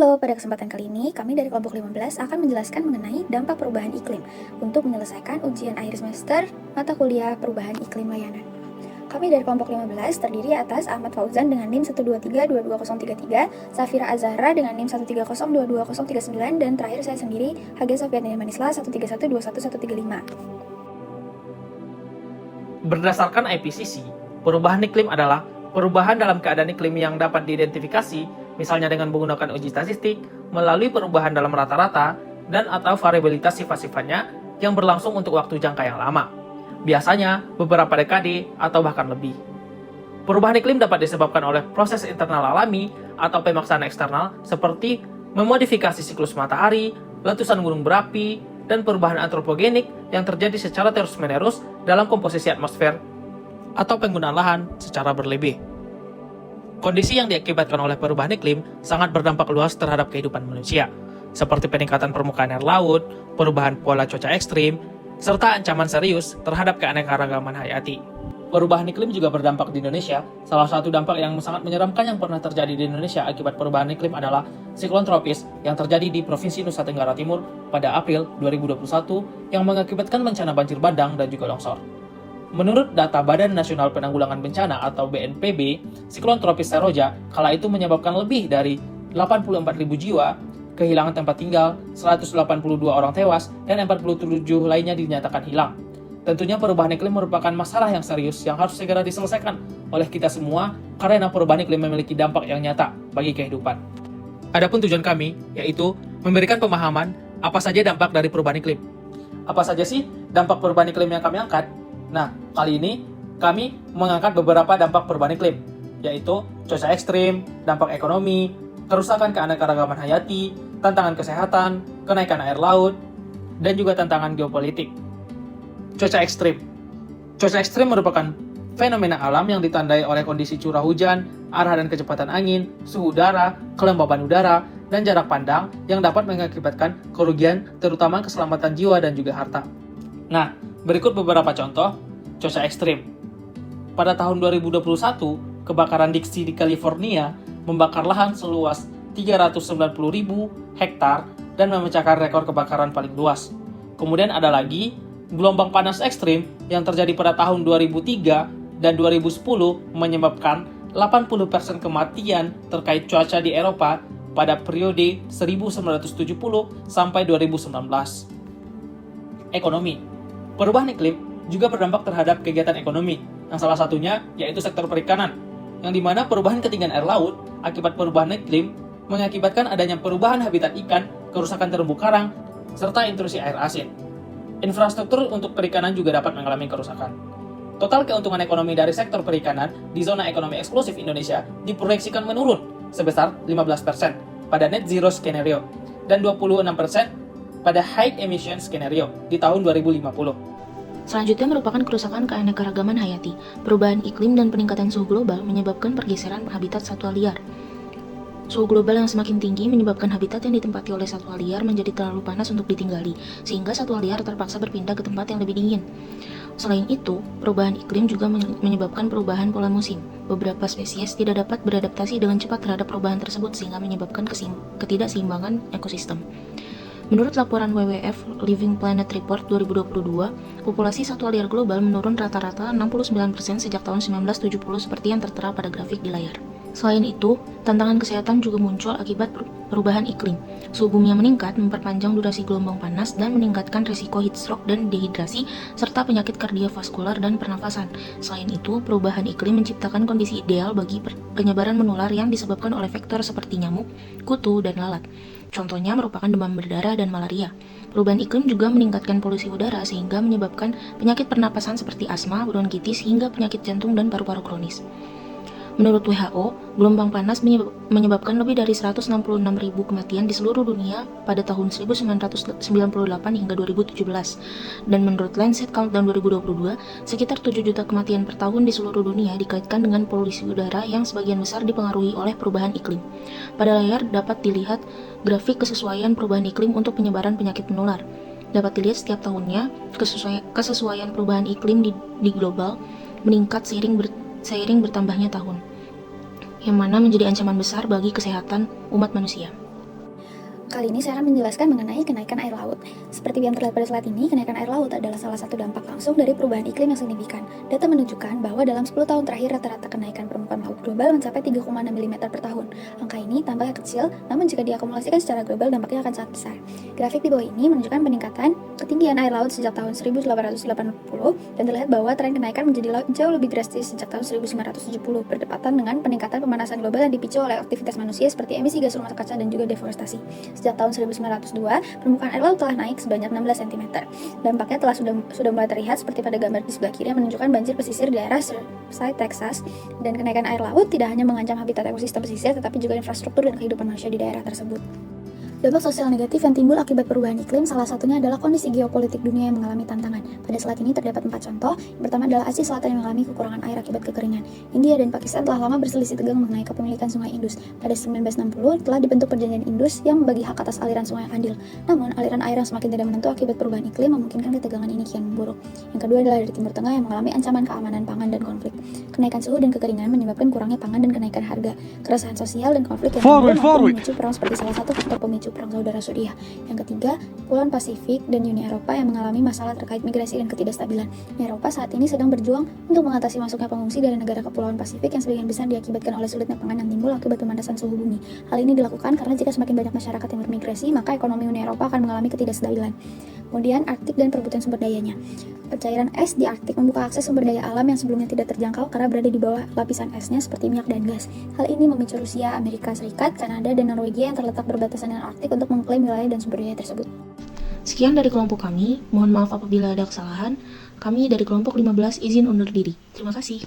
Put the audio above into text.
Halo, pada kesempatan kali ini kami dari kelompok 15 akan menjelaskan mengenai dampak perubahan iklim untuk menyelesaikan ujian akhir semester mata kuliah perubahan iklim layanan. Kami dari kelompok 15 terdiri atas Ahmad Fauzan dengan NIM 123-22033, Safira Azahra dengan NIM 130-22039, dan terakhir saya sendiri, Hagia Sofiatnia Manisla 131-21135. Berdasarkan IPCC, perubahan iklim adalah perubahan dalam keadaan iklim yang dapat diidentifikasi, misalnya dengan menggunakan uji statistik, melalui perubahan dalam rata-rata, dan atau variabilitas sifat-sifatnya yang berlangsung untuk waktu jangka yang lama. Biasanya beberapa dekade atau bahkan lebih. Perubahan iklim dapat disebabkan oleh proses internal alami atau pemaksaan eksternal seperti memodifikasi siklus matahari, letusan gunung berapi, dan perubahan antropogenik yang terjadi secara terus-menerus dalam komposisi atmosfer atau penggunaan lahan secara berlebih. Kondisi yang diakibatkan oleh perubahan iklim sangat berdampak luas terhadap kehidupan manusia, seperti peningkatan permukaan air laut, perubahan pola cuaca ekstrim, serta ancaman serius terhadap keanekaragaman hayati. Perubahan iklim juga berdampak di Indonesia. Salah satu dampak yang sangat menyeramkan yang pernah terjadi di Indonesia akibat perubahan iklim adalah siklon tropis yang terjadi di Provinsi Nusa Tenggara Timur pada April 2021 yang mengakibatkan bencana banjir bandang dan juga longsor. Menurut data Badan Nasional Penanggulangan Bencana atau BNPB, siklon tropis Seroja kala itu menyebabkan lebih dari 84.000 jiwa, kehilangan tempat tinggal, 182 orang tewas, dan 47 lainnya dinyatakan hilang. Tentunya perubahan iklim merupakan masalah yang serius yang harus segera diselesaikan oleh kita semua karena perubahan iklim memiliki dampak yang nyata bagi kehidupan. Adapun tujuan kami yaitu memberikan pemahaman apa saja dampak dari perubahan iklim. Apa saja sih dampak perubahan iklim yang kami angkat? Nah, kali ini kami mengangkat beberapa dampak perubahan iklim, yaitu cuaca ekstrim, dampak ekonomi, kerusakan keanekaragaman hayati, tantangan kesehatan, kenaikan air laut, dan juga tantangan geopolitik. Cuaca ekstrim. Cuaca ekstrim merupakan fenomena alam yang ditandai oleh kondisi curah hujan, arah dan kecepatan angin, suhu udara, kelembaban udara, dan jarak pandang yang dapat mengakibatkan kerugian terutama keselamatan jiwa dan juga harta. Nah, berikut beberapa contoh cuaca ekstrim. Pada tahun 2021, kebakaran Dixie di California membakar lahan seluas 390.000 hektar dan memecahkan rekor kebakaran paling luas. Kemudian ada lagi gelombang panas ekstrim yang terjadi pada tahun 2003 dan 2010 menyebabkan 80% kematian terkait cuaca di Eropa pada periode 1970 sampai 2019. Ekonomi. Perubahan iklim juga berdampak terhadap kegiatan ekonomi, yang salah satunya yaitu sektor perikanan, yang dimana perubahan ketinggian air laut akibat perubahan iklim mengakibatkan adanya perubahan habitat ikan, kerusakan terumbu karang, serta intrusi air asin. Infrastruktur untuk perikanan juga dapat mengalami kerusakan. Total keuntungan ekonomi dari sektor perikanan di zona ekonomi eksklusif Indonesia diproyeksikan menurun sebesar 15% pada net zero skenario dan 26% pada high emission skenario di tahun 2050. Selanjutnya merupakan kerusakan keanekaragaman hayati. Perubahan iklim dan peningkatan suhu global menyebabkan pergeseran habitat satwa liar. Suhu global yang semakin tinggi menyebabkan habitat yang ditempati oleh satwa liar menjadi terlalu panas untuk ditinggali, sehingga satwa liar terpaksa berpindah ke tempat yang lebih dingin. Selain itu, perubahan iklim juga menyebabkan perubahan pola musim. Beberapa spesies tidak dapat beradaptasi dengan cepat terhadap perubahan tersebut sehingga menyebabkan ketidakseimbangan ekosistem. Menurut laporan WWF Living Planet Report 2022, populasi satwa liar global menurun rata-rata 69% sejak tahun 1970 seperti yang tertera pada grafik di layar. Selain itu, tantangan kesehatan juga muncul akibat perubahan iklim. Suhu bumi yang meningkat memperpanjang durasi gelombang panas dan meningkatkan risiko heat stroke dan dehidrasi serta penyakit kardiovaskular dan pernafasan. Selain itu, perubahan iklim menciptakan kondisi ideal bagi penyebaran menular yang disebabkan oleh faktor seperti nyamuk, kutu, dan lalat. Contohnya merupakan demam berdarah dan malaria. Perubahan iklim juga meningkatkan polusi udara sehingga menyebabkan penyakit pernapasan seperti asma, bronkitis, hingga penyakit jantung dan paru-paru kronis. Menurut WHO, gelombang panas menyebabkan lebih dari 166.000 kematian di seluruh dunia pada tahun 1998 hingga 2017. Dan menurut Lancet Countdown 2022, sekitar 7 juta kematian per tahun di seluruh dunia dikaitkan dengan polusi udara yang sebagian besar dipengaruhi oleh perubahan iklim. Pada layar dapat dilihat grafik kesesuaian perubahan iklim untuk penyebaran penyakit menular. Dapat dilihat setiap tahunnya, kesesuaian perubahan iklim di global meningkat seiring bertambahnya tahun, yang mana menjadi ancaman besar bagi kesehatan umat manusia. Kali ini saya akan menjelaskan mengenai kenaikan air laut. Seperti yang terlihat pada slide ini, kenaikan air laut adalah salah satu dampak langsung dari perubahan iklim yang signifikan. Data menunjukkan bahwa dalam 10 tahun terakhir rata-rata kenaikan permukaan laut global mencapai 3,6 mm per tahun. Angka ini tampaknya kecil, namun jika diakumulasikan secara global dampaknya akan sangat besar. Grafik di bawah ini menunjukkan peningkatan ketinggian air laut sejak tahun 1880 dan terlihat bahwa tren kenaikan menjadi jauh lebih drastis sejak tahun 1970 berdepatan dengan peningkatan pemanasan global yang dipicu oleh aktivitas manusia seperti emisi gas rumah kaca dan juga deforestasi. Sejak tahun 1902, permukaan air laut telah naik sebanyak 16 cm. Dampaknya sudah mulai terlihat seperti pada gambar di sebelah kiri yang menunjukkan banjir pesisir di daerah Surfside, Texas. Dan kenaikan air laut tidak hanya mengancam habitat ekosistem pesisir, tetapi juga infrastruktur dan kehidupan manusia di daerah tersebut. Dampak sosial negatif yang timbul akibat perubahan iklim salah satunya adalah kondisi geopolitik dunia yang mengalami tantangan. Pada slide ini terdapat 4 contoh. Yang pertama adalah Asia Selatan yang mengalami kekurangan air akibat kekeringan. India dan Pakistan telah lama berselisih tegang mengenai kepemilikan sungai Indus. Pada 1960 telah dibentuk perjanjian Indus yang membagi hak atas aliran sungai yang adil. Namun, aliran air yang semakin tidak menentu akibat perubahan iklim memungkinkan ketegangan ini kian memburuk. Yang kedua adalah dari Timur Tengah yang mengalami ancaman keamanan pangan dan konflik. Kenaikan suhu dan kekeringan menyebabkan kurangnya pangan dan kenaikan harga. Keresahan sosial dan konflik yang timbul memicu perang seperti salah satu faktor pemicu perang saudara Suriah. Yang ketiga, Kepulauan Pasifik dan Uni Eropa yang mengalami masalah terkait migrasi dan ketidakstabilan. Uni Eropa saat ini sedang berjuang untuk mengatasi masuknya pengungsi dari negara Kepulauan Pasifik yang sebagian besar diakibatkan oleh sulitnya pangan yang timbul akibat pemanasan suhu bumi. Hal ini dilakukan karena jika semakin banyak masyarakat yang bermigrasi, maka ekonomi Uni Eropa akan mengalami ketidakstabilan. Kemudian, Arktik dan perebutan sumber dayanya. Pencairan es di Arktik membuka akses sumber daya alam yang sebelumnya tidak terjangkau karena berada di bawah lapisan esnya seperti minyak dan gas. Hal ini memicu Rusia, Amerika Serikat, Kanada, dan Norwegia yang terletak berbatasan dengan Arktik untuk mengklaim wilayah dan sumber daya tersebut. Sekian dari kelompok kami, mohon maaf apabila ada kesalahan. Kami dari kelompok 15 izin undur diri. Terima kasih.